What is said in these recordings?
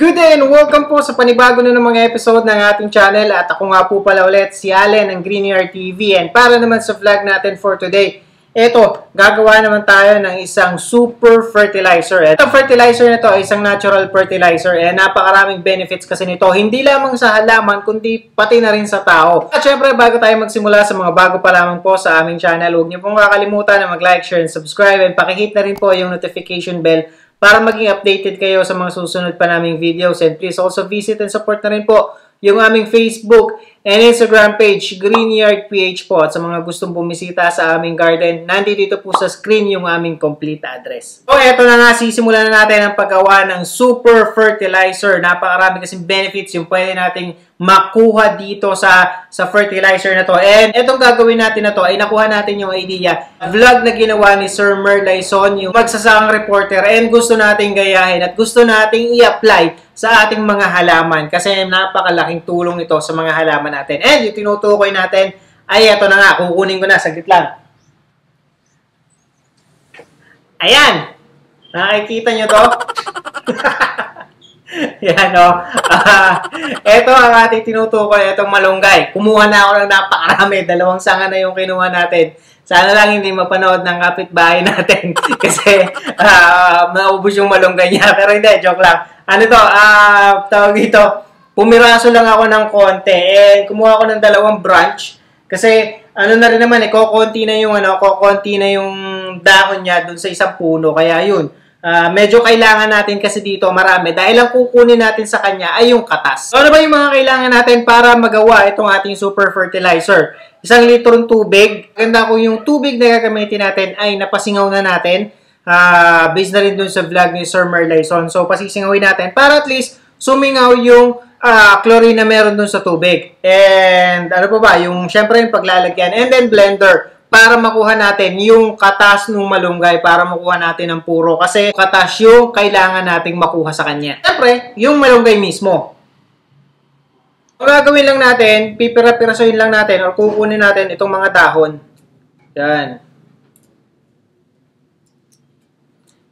Good day and welcome po sa panibago na ng mga episode ng ating channel. At ako nga po pala ulit si Allen ng Greenyard TV. And para naman sa vlog natin for today, eto, gagawa naman tayo ng isang super fertilizer. Itong fertilizer na to ay isang natural fertilizer. And napakaraming benefits kasi nito. Hindi lamang sa halaman, kundi pati na rin sa tao. At syempre, bago tayo magsimula sa mga bago pa lamang po sa aming channel, huwag niyo pong kakalimutan na mag-like, share, and subscribe. And pakihit na rin po yung notification bell para maging updated kayo sa mga susunod pa naming videos. And please also visit and support na rin po yung aming Facebook and Instagram page, Greenyard PH po. At sa mga gustong bumisita sa aming garden, nandito po sa screen yung aming complete address. So, eto na nga, sisimulan na natin ang paggawa ng super fertilizer. Napakarami kasing benefits yung pwede nating makuha dito sa fertilizer na to. And itong gagawin natin na to ay nakuha natin yung idea. Vlog na ginawa ni Sir Mer Laison, yung magsasakang reporter, and gusto nating gayahin at gusto nating i-apply sa ating mga halaman kasi napakalaking tulong ito sa mga halaman natin. And yung tinutukoy natin ay ito na nga, kukunin ko na, saglit lang. Ayan! Nakikita nyo to? Yan o. Ito ang ating tinutukoy, itong malunggay. Kumuha na ako ng napakarami. 2 sanga na yung kinuha natin. Sana lang hindi mapanood ng kapitbahay natin kasi maubos yung malunggay niya. Pero hindi, joke lang. Ano to? Tawag dito, pumiraso lang ako ng konti. And kumuha ako ng 2 branch. Kasi ano na rin naman, kokonti na yung dahon niya dun sa isang puno. Kaya yun. Medyo kailangan natin kasi dito marami dahil ang kukunin natin sa kanya ay yung katas. So, ano ba yung mga kailangan natin para magawa itong ating super fertilizer? 1 litrong tubig. Ganda kung yung tubig na gagamitin natin ay napasingaw na natin. Based na rin dun sa vlog ni Sir Mer Laison. So, pasisingawin natin para at least sumingaw yung chlorine na meron dun sa tubig. And ano pa ba? Yung syempre yung paglalagyan. And then blender. Para makuha natin yung katas ng malunggay, para makuha natin ang puro. Kasi katas yung kailangan nating makuha sa kanya. Siyempre, yung malunggay mismo. Ang gagawin lang natin, pipira-pirasoyin lang natin o kukunin natin itong mga dahon. Yan.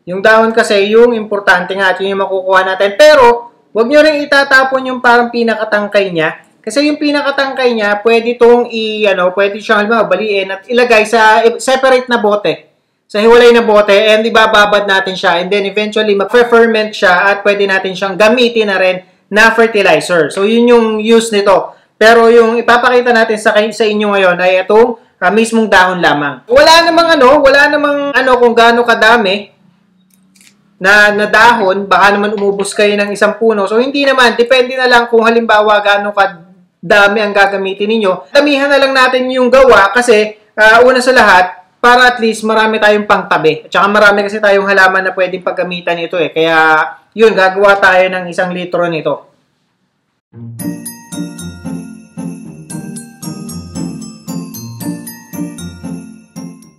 Yung dahon kasi, yung importante nga, yun yung makukuha natin. Pero, huwag nyo rin itatapon yung parang pinakatangkay niya. Kasi yung pinakatangkay niya, pwede itong pwede siyang baliin at ilagay sa separate na bote. Sa hiwalay na bote, and ibababad natin siya. And then eventually, mag-ferment siya at pwede natin siyang gamitin na rin na fertilizer. So, yun yung use nito. Pero yung ipapakita natin sa inyo ngayon ay itong mismong dahon lamang. Wala namang kung gaano kadami na dahon, baka naman umubos kayo ng isang puno. So, hindi naman. Depende na lang kung halimbawa gaano dami ang gagamitin ninyo. Damihan na lang natin yung gawa kasi una sa lahat, para at least marami tayong pangtabi. At saka marami kasi tayong halaman na pwedeng paggamitan ito eh. Kaya yun, gagawa tayo ng 1 litro nito.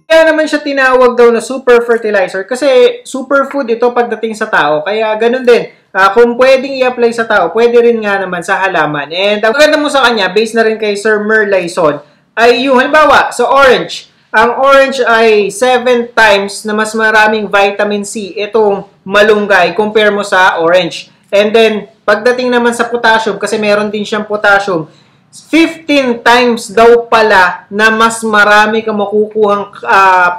Kaya naman siya tinawag daw na super fertilizer kasi superfood ito pagdating sa tao. Kaya ganun din. Kung pwedeng i-apply sa tao, pwede rin nga naman sa halaman. And ang maganda mo sa kanya, based na rin kay Sir Mer Laison, ay yung halimbawa, sa orange. Ang orange ay 7 times na mas maraming vitamin C itong malunggay compare mo sa orange. And then, pagdating naman sa potassium, kasi meron din siyang potassium, 15 times daw pala na mas marami ka makukuhang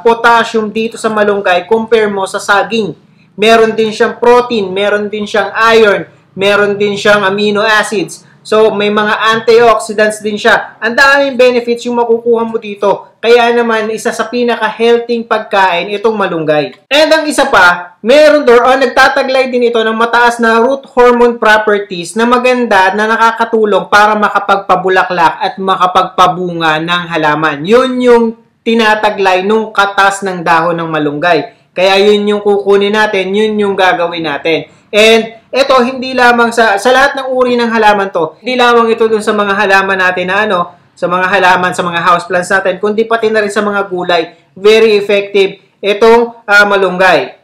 potassium dito sa malunggay compare mo sa saging. Meron din siyang protein, meron din siyang iron, meron din siyang amino acids. So, may mga antioxidants din siya. Ang daming benefits yung makukuha mo dito. Kaya naman, isa sa pinaka-healthy pagkain itong malunggay. And ang isa pa, nagtataglay din ito ng mataas na root hormone properties na maganda na nakakatulong para makapagpabulaklak at makapagpabunga ng halaman. Yun yung tinataglay nung katas ng dahon ng malunggay. Kaya yun yung kukunin natin, yun yung gagawin natin. And ito, hindi lamang sa lahat ng uri ng halaman to, hindi lamang ito dun sa mga halaman natin na sa mga halaman, sa mga houseplants natin, kundi pati na rin sa mga gulay. Very effective itong malunggay.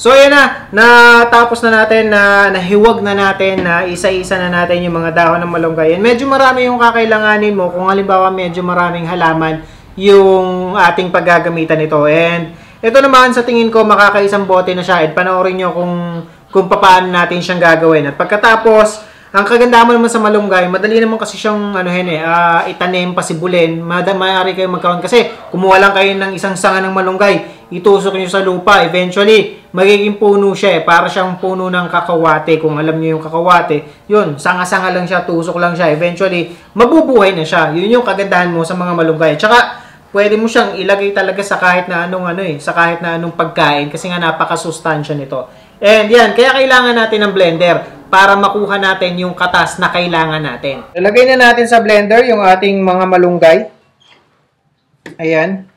So ayan na, natapos na natin, nahiwag na natin, na isa-isa na natin yung mga dahon ng malunggay. And medyo marami yung kakailanganin mo kung halimbawa medyo maraming halaman yung ating paggagamitan nito. And ito naman sa tingin ko makakaisang bote na siya. And panoorin nyo kung paano natin siyang gagawin. At pagkatapos, ang kagandahan mo naman sa malunggay, madali naman kasi siyang itanim, pasibulin. Maaari kayong magkaroon kasi kumuha lang kayo ng isang sanga ng malunggay, itusok nyo sa lupa. Eventually, magiging puno siya. Para siyang puno ng kakawate. Kung alam nyo yung kakawate, yun, sanga-sanga lang siya, tusok lang siya. Eventually, mabubuhay na siya. Yun yung kagandahan mo sa mga malunggay. Tsaka, pwede mo siyang ilagay talaga sa kahit na anong sa kahit na anong pagkain kasi nga napakasustansya nito. And yan, kaya kailangan natin ng blender para makuha natin yung katas na kailangan natin. Ilagay na natin sa blender yung ating mga malunggay. Ayan.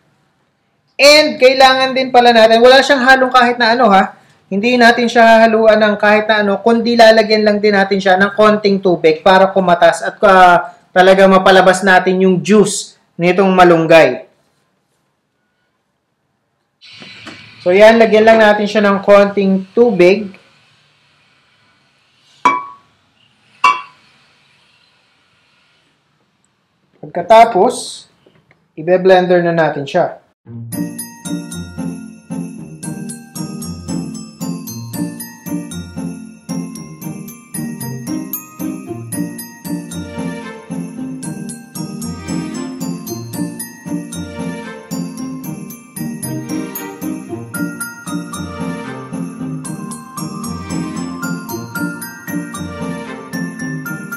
And kailangan din pala natin, wala siyang halong kahit na ano ha. Hindi natin siya haluan ng kahit na ano, kundi lalagyan lang din natin siya ng konting tubig para kumatas at talaga mapalabas natin yung juice nitong malunggay. So yan, lagyan lang natin siya ng konting tubig. Pagkatapos, i-blender na natin siya.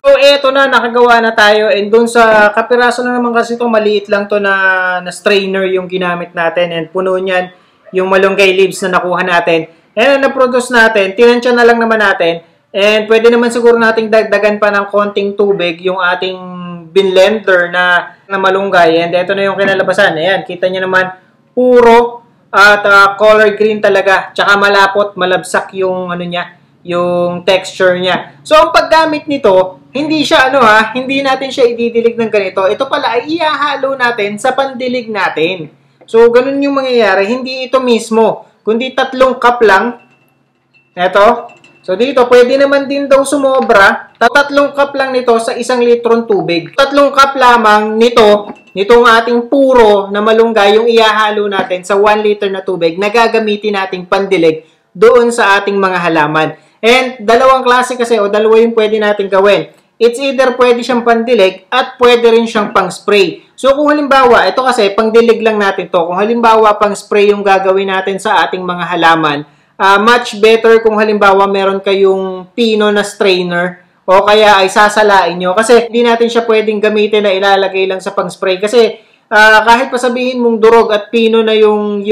So, eto na, nakagawa na tayo. And dun sa kapiraso na naman kasi ito, maliit lang to na strainer yung ginamit natin. And puno niyan yung malunggay leaves na nakuha natin. And na-produce natin, tinansya na lang naman natin. And pwede naman siguro nating dagdagan pa ng konting tubig yung ating blender na malunggay. And eto na yung kinalabasan. Ayan, kita nyo naman, puro at color green talaga. Tsaka malapot, malabsak yung yung texture niya. So, ang paggamit nito, hindi siya hindi natin siya ididilig ng ganito. Ito pala ay ihahalo natin sa pandilig natin. So, ganun yung mangyayari. Hindi ito mismo, kundi 3 cup lang. Ito. So, dito, pwede naman din daw sumobra. 3 cup lang nito sa 1 litrong tubig. 3 cup lamang nitong ating puro na malunggay yung ihahalo natin sa 1 liter na tubig na gagamitin nating pandilig doon sa ating mga halaman. And dalawang klase kasi o dalawa yung pwede natin gawin. It's either pwede siyang pandilig at pwede rin siyang pang-spray. So kung halimbawa, ito kasi pangdilig lang natin to. Kung halimbawa pang-spray yung gagawin natin sa ating mga halaman, much better kung halimbawa meron kayong pino na strainer o kaya ay sasalain nyo. Kasi hindi natin siya pwedeng gamitin na ilalagay lang sa pang-spray. Kasi kahit pa sabihin mong durog at pino na yung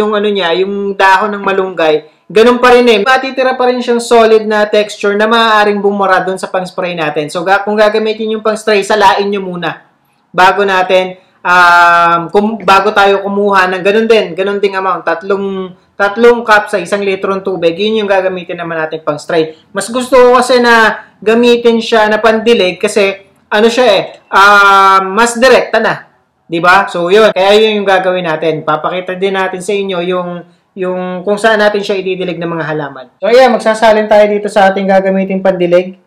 dahon ng malunggay, ganun pa rin matitira pa rin siyang solid na texture na maaaring bumura doon sa pang-spray natin. So, kung gagamitin yung pang-spray, salain nyo muna bago natin, bago tayo kumuha ng ganun ding amount, 3 cup sa 1 litrong tubig, yun yung gagamitin naman natin pang-spray. Mas gusto ko kasi na gamitin siya na pandilig kasi, mas direkta na. Diba? So, yun. Kaya yun yung gagawin natin. Papakita din natin sa inyo yung kung saan natin siya ididilig ng mga halaman. So, ayan, magsasalin tayo dito sa ating gagamitin pandilig.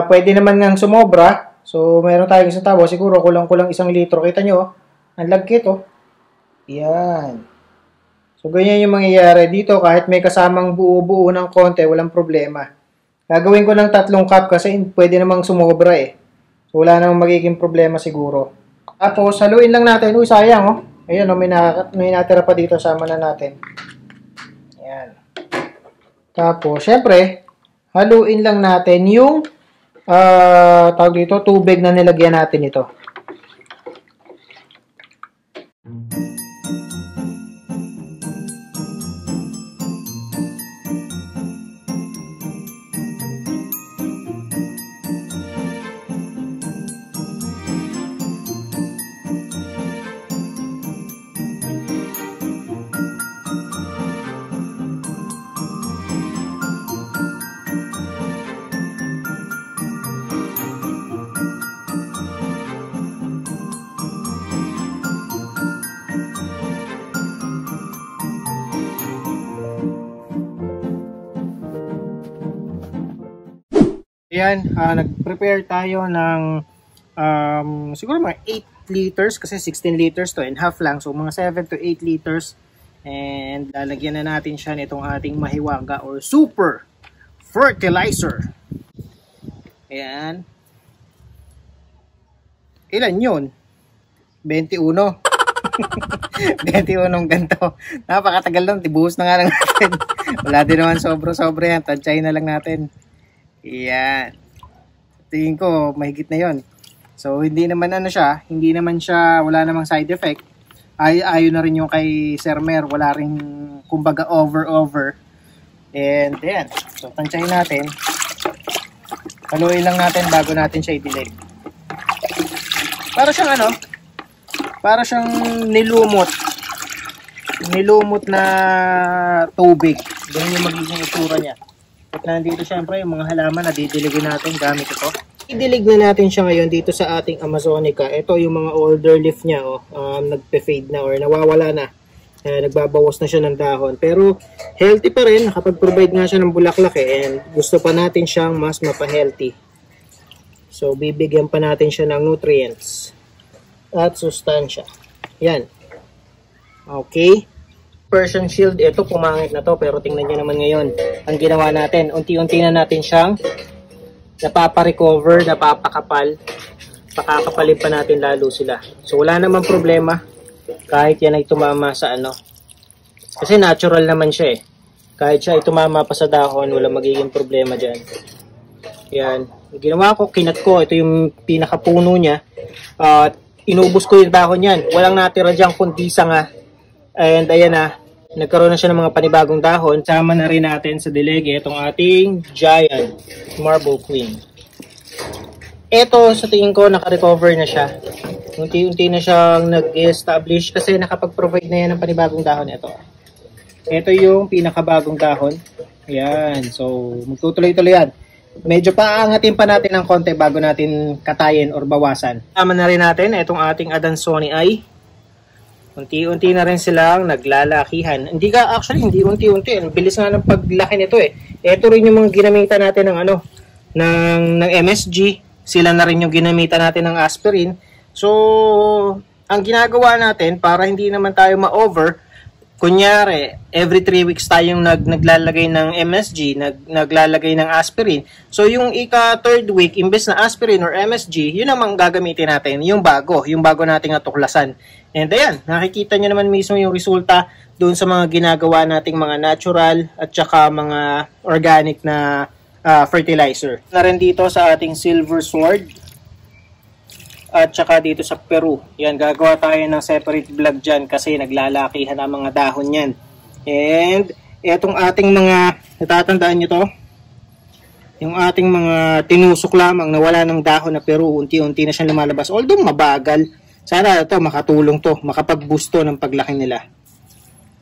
Pwede naman ngang sumobra. So, meron tayong isang tabo. Siguro, kulang-kulang 1 litro. Kita nyo, ang lagkit, Ayan. So, ganyan yung mangyayari dito. Kahit may kasamang buo-buo ng konti, walang problema. Gagawin ko ng 3 cup kasi pwede namang sumobra So, wala namang magiging problema siguro. Tapos, haluin lang natin. Uy, sayang, Ayan, may natira pa dito. Sama na natin. Ayan. Tapos, syempre, haluin lang natin yung tawag dito, tubig na nilagyan natin ito. Ayan, nag-prepare tayo ng siguro mga 8 liters kasi 16 liters to and half lang. So mga 7 to 8 liters. And lalagyan na natin siya nitong ating mahiwaga or super fertilizer. Ayan. Ilan yun? 21. 21 ganito. Napakatagal lang. Tibuhos na nga lang natin. Wala din naman sobra-sobra yan. Tansyahin na lang natin. Ayan. Tingin ko mahigit na yon. So hindi naman ano siya. Hindi naman siya, wala namang side effect. Ayon na rin yung kay Sir Mer. Wala rin kumbaga over. And ayan. So tansyahin natin. Haluin lang natin bago natin siya idilig. Para siyang ano? Para siyang nilumot na tubig. Ganyan yung magiging itsura niya. At nandito syempre yung mga halaman na didiligin natin gamit ito. Idilig na natin siya ngayon dito sa ating Amazonica. Ito yung mga older leaf niya, nagpe-fade na or nawawala na. Nagbabawas na siya ng dahon. Pero healthy pa rin, nakapag-provide nga siya ng bulaklak and gusto pa natin siyang mas mapa-healthy. So bibigyan pa natin siya ng nutrients at sustansya. Yan. Okay. Persian shield, ito pumangit na to pero tingnan nyo naman ngayon. Ang ginawa natin, unti-unti na natin siyang napapa-recover, napapakapal. Pakakapalin pa natin lalo sila. So wala namang problema kahit yan ay tumama sa ano. Kasi natural naman siya eh. Kahit siya ay tumama pa sa dahon, wala magiging problema dyan. Yan. Ginawa ko, kinat ko. Ito yung pinakapuno niya. Inubos ko yung dahon yan. Walang natira dyan kundi sanga. And ayan na. Nagkaroon na siya ng mga panibagong dahon. Sama na rin natin sa dilig itong ating giant marble queen. Ito sa tingin ko naka-recover na siya. Unti-unti na siyang nag-establish kasi nakapag-provide na yan ng panibagong dahon. Ito yung pinakabagong dahon. Ayan. So magtutuloy-tuloy yan. Medyo paangatin pa natin ng konti bago natin katayin or bawasan. Tama na rin natin itong ating Adansonii ay unti-unti na rin silang naglalakihan. Hindi unti-unti. Ang bilis nga ng paglaki nito eh. Ito rin yung mga ginamitan natin ng MSG. Sila na rin yung ginamitan natin ng aspirin. So, ang ginagawa natin para hindi naman tayo ma-over, kunyari, every 3 weeks tayong naglalagay ng MSG, naglalagay ng aspirin. So, yung ika-third week, imbes na aspirin or MSG, yun naman gagamitin natin, yung bago nating atuklasan. And ayan, nakikita nyo naman mismo yung resulta doon sa mga ginagawa nating mga natural at saka mga organic na fertilizer. Na rin dito sa ating silver sword at saka dito sa Peru. Yan, gagawa tayo ng separate vlog dyan kasi naglalakihan ang mga dahon yan. And etong ating mga, natatandaan nyo to? Yung ating mga tinusok lamang na wala ng dahon na pero unti-unti na siyang lumalabas. Although mabagal, sana ito makatulong to, makapag-boost to ng paglaki nila.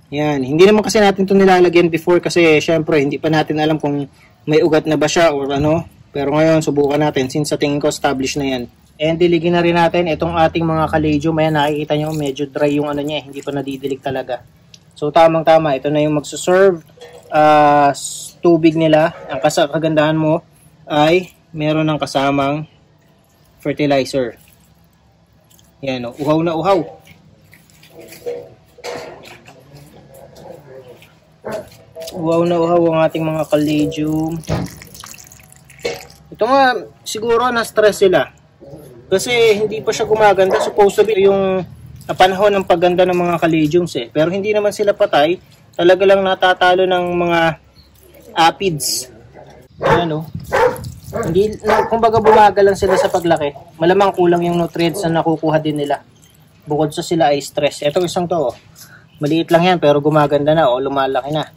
Yan, hindi naman kasi natin ito nilalagyan before kasi syempre hindi pa natin alam kung may ugat na ba siya or ano. Pero ngayon subukan natin since sa tingin ko established na yan. And diligin na rin natin itong ating mga caladium. Ayan, nakikita nyo medyo dry yung ano niya, hindi pa nadidilig talaga. So tamang-tama, ito na yung magsuserve tubig nila. Ang kagandahan mo ay meron ng kasamang fertilizer. Yan, uhaw na uhaw. Uhaw na uhaw ang ating mga caladium. Ito nga, siguro na-stress sila. Kasi hindi pa siya gumaganda. Supposed to be yung panahon ng pagganda ng mga caladiums eh. Pero hindi naman sila patay. Talaga lang natatalo ng mga aphids. Ayan o. Hindi, kumbaga bumagal lang sila sa paglaki. Malamang kulang yung nutrients na nakukuha din nila. Bukod sa sila ay stress. Ito isang to. Maliit lang yan pero gumaganda na o lumalaki na.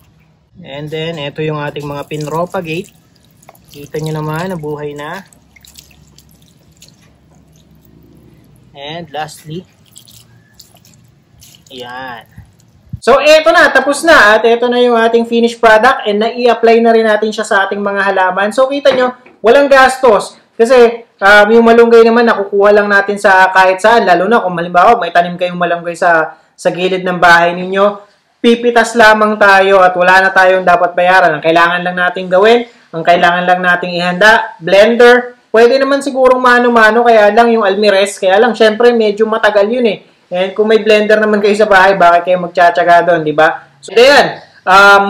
And then ito yung ating mga pinropagate. Kita nyo naman nabuhay na. And lastly, ayan. So eto na, tapos na. At eto na yung ating finished product and nai-apply na rin natin siya sa ating mga halaman. So kita nyo, walang gastos. Kasi yung malunggay naman nakukuha lang natin sa kahit saan. Lalo na kung malimbawa may tanim kayong malunggay sa gilid ng bahay ninyo. Pipitas lamang tayo at wala na tayong dapat bayaran. Ang kailangan lang natin gawin Ang kailangan lang nating ihanda, blender. Pwede naman sigurong mano-mano, kaya lang yung Almirez. Kaya lang, syempre, medyo matagal yun eh. And kung may blender naman kayo sa bahay, bakit kayo magtsatsaga doon, di ba? So, ayan.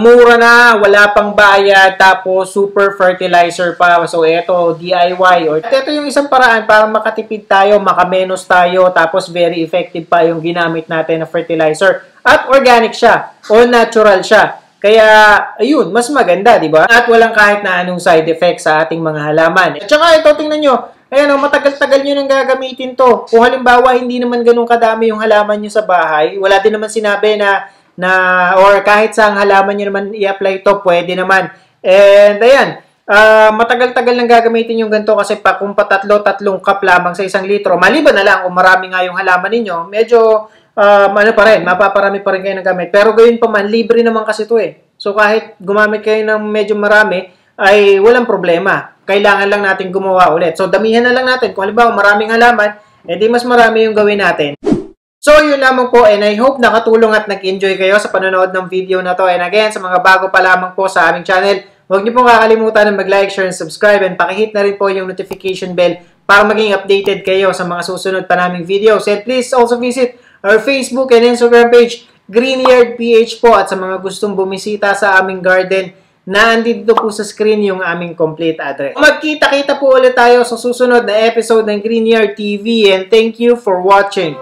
Mura na, wala pang bayad, tapos super fertilizer pa. So, eto, DIY. Ito yung isang paraan para makatipid tayo, makamenos tayo, tapos very effective pa yung ginamit natin na fertilizer. At organic siya, all natural siya. Kaya, ayun, mas maganda, di ba? At walang kahit na anong side effects sa ating mga halaman. At saka ito, tingnan nyo, ayan o, matagal-tagal nyo nang gagamitin to. Kung halimbawa, hindi naman ganun kadami yung halaman nyo sa bahay, wala din naman sinabi na or kahit sa halaman nyo naman i-apply to, pwede naman. And, ayan, matagal-tagal nang gagamitin yung ganito kasi kung tatlong cup lamang sa 1 litro, maliban na lang kung marami nga yung halaman ninyo, medyo ano pa rin, mapaparami pa rin kayo ng gamit. Pero gayon pa man, libre naman kasi ito eh. So kahit gumamit kayo ng medyo marami, ay walang problema. Kailangan lang natin gumawa ulit. So damihan na lang natin. Kung halimbawa maraming halaman, edi mas marami yung gawin natin. So yun lamang po, and I hope nakatulong at nag-enjoy kayo sa panonood ng video na to. And again, sa mga bago pa lamang po sa aming channel, huwag niyo pong kakalimutan na mag-like, share, and subscribe, and pakihit na rin po yung notification bell para maging updated kayo sa mga susunod pa naming videos. And please also visit our Facebook and Instagram page, Greenyard PH po, at sa mga gustong bumisita sa aming garden, na andito po sa screen yung aming complete address. Magkita-kita po ulit tayo sa susunod na episode ng Greenyard TV, and thank you for watching.